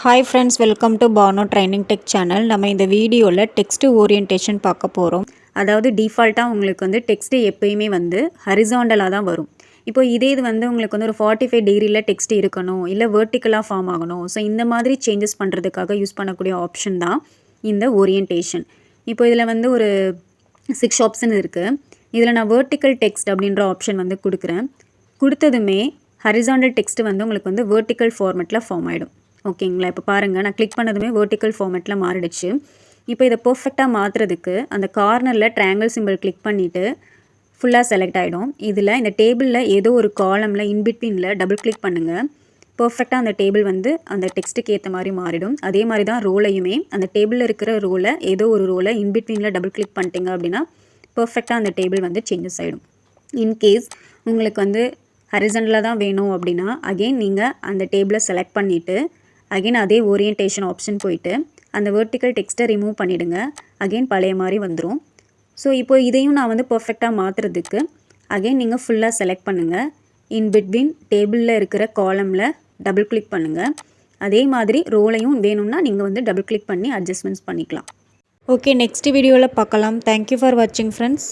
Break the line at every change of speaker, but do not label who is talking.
Hi friends, welcome to Bano training tech channel. நம்ம இந்த வீடியோவில் டெக்ஸ்ட் ஓரியன்டேஷன் பார்க்க போகிறோம். அதாவது டிஃபால்ட்டாக உங்களுக்கு வந்து டெக்ஸ்ட்டு எப்பயுமே வந்து ஹரிசாண்டலாக தான் வரும். இப்போ இது வந்து உங்களுக்கு வந்து ஒரு 45 டிகிரியில் டெக்ஸ்ட் இருக்கணும், இல்லை வெர்டிக்கலாக ஃபார்ம் ஆகணும். ஸோ இந்த மாதிரி சேஞ்சஸ் பண்ணுறதுக்காக யூஸ் பண்ணக்கூடிய ஆப்ஷன் தான் இந்த ஓரியன்டேஷன். இப்போ இதில் வந்து ஒரு 6 ஆப்ஷன் இருக்குது. இதில் நான் வெர்டிக்கல் டெக்ஸ்ட் அப்படின்ற ஆப்ஷன் வந்து கொடுக்குறேன். கொடுத்ததுமே ஹரிசாண்டல் டெக்ஸ்ட் வந்து உங்களுக்கு வந்து வெர்டிக்கல் ஃபார்மேட்டில் ஃபார்ம் ஆகிடும். ஓகேங்களா? இப்போ பாருங்கள், நான் கிளிக் பண்ணதுமே வெர்டிக்கல் ஃபார்மேட்டில் மாறிடுச்சு. இப்போ இதை பர்ஃபெக்டாக மாற்றுறதுக்கு அந்த கார்னரில் ட்ரையாங்கிள் சிம்பிள் கிளிக் பண்ணிவிட்டு ஃபுல்லாக செலக்ட் ஆகிடும். இதில் இந்த டேபிளில் ஏதோ ஒரு காலமில் இன்பிட்வீனில் டபுள் கிளிக் பண்ணுங்கள். பர்ஃபெக்டாக அந்த டேபிள் வந்து அந்த டெக்ஸ்ட்டுக்கு ஏற்ற மாதிரி மாறிடும். அதே மாதிரி தான் ரோலையுமே அந்த டேபிளில் இருக்கிற ரோலை ஏதோ ஒரு ரோலை இன்பிட்வீனில் டபுள் கிளிக் பண்ணிட்டீங்க அப்படின்னா பர்ஃபெக்டாக அந்த டேபிள் வந்து சேஞ்சஸ் ஆகிடும். இன்கேஸ் உங்களுக்கு வந்து ஹரிசாண்டலாக தான் வேணும் அப்படின்னா அகெயின் நீங்கள் அந்த டேபிளை செலக்ட் பண்ணிவிட்டு அகெயின் அதே ஓரியன்டேஷன் ஆப்ஷன் போயிட்டு அந்த வெர்டிக்கல் டெக்ஸ்ட்டை ரிமூவ் பண்ணிவிடுங்க. அகெயின் பழைய மாதிரி வந்துடும். ஸோ இப்போ இதையும் நான் வந்து பர்ஃபெக்டாக மாற்றுறதுக்கு அகெயின் நீங்கள் ஃபுல்லாக செலக்ட் பண்ணுங்கள். இன் பிட்வீன் டேபிளில் இருக்கிற காலமில் டபுள் கிளிக் பண்ணுங்கள். அதே மாதிரி ரோலையும் வேணும்னா நீங்கள் வந்து டபுள் கிளிக் பண்ணி அட்ஜஸ்ட்மெண்ட்ஸ் பண்ணிக்கலாம். ஓகே, நெக்ஸ்ட் வீடியோவில் பார்க்கலாம். தேங்க்யூ ஃபார் வாட்சிங் ஃப்ரெண்ட்ஸ்.